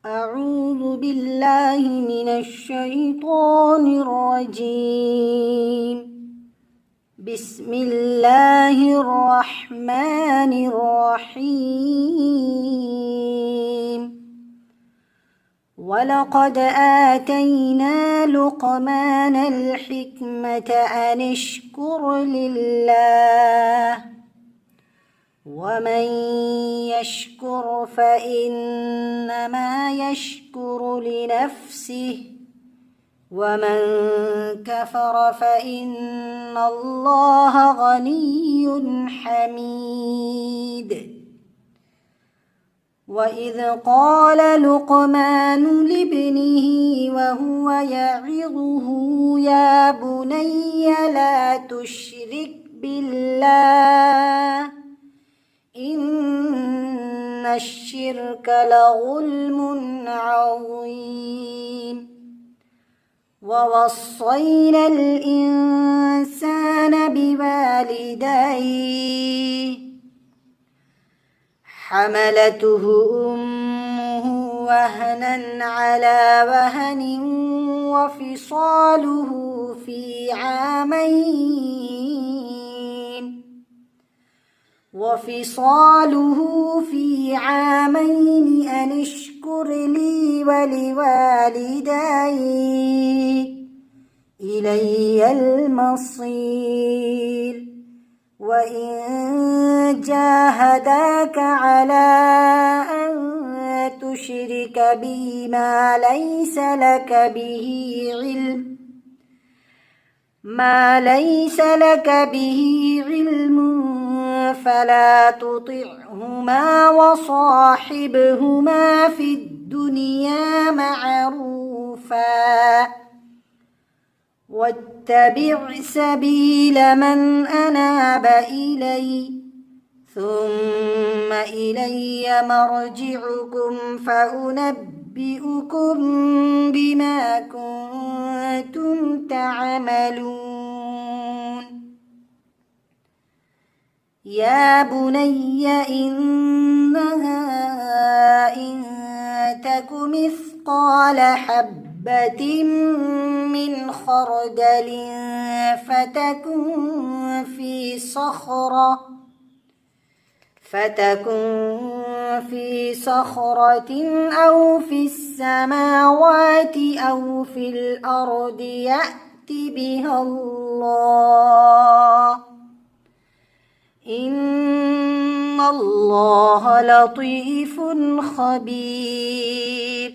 أعوذ بالله من الشيطان الرجيم. بسم الله الرحمن الرحيم. ولقد آتينا لقمان الحكمة أن اشكر لله ومن يشكر فإنما يشكر لنفسه ومن كفر فإن الله غني حميد. وإذ قال لقمان لابنه وهو يعظه يا بني لا تشرك بالله إن الشرك لظلم عظيم. ووصينا الإنسان بوالديه حملته أمه وهنا على وهن وفصاله في عامين أن اشكر لي ولوالديك إلي المصير. وإن جاهداك على أن تشرك بي ما ليس لك به علم فلا تطعهما وصاحبهما في الدنيا معروفا واتبع سبيل من أناب إلي ثم إلي مرجعكم فأنبئكم بما كنتم تعملون. يا بني إنها إن تك مثقال حبة من خردل فتكن في صخرة أو في السماوات أو في الأرض يأت بها الله إن الله لطيف خبير.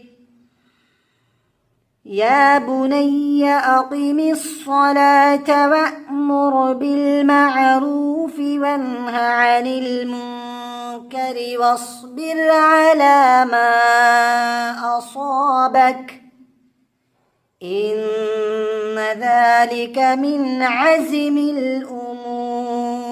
يا بني أقم الصلاة وأمر بالمعروف وانه عن المنكر واصبر على ما أصابك إن ذلك من عزم الأمور.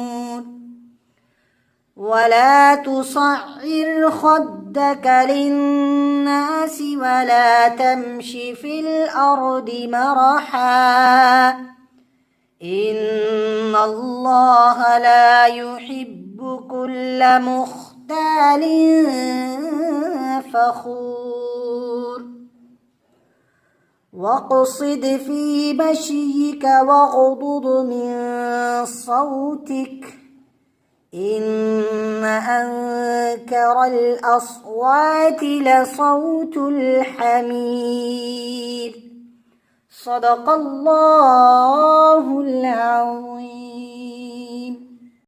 ولا تصعر خدك للناس ولا تمش في الأرض مرحا إن الله لا يحب كل مختال فخور. واقصد في مشيك واغضض من صوتك إن أنكر الأصوات لصوت الحمير. صدق الله العظيم.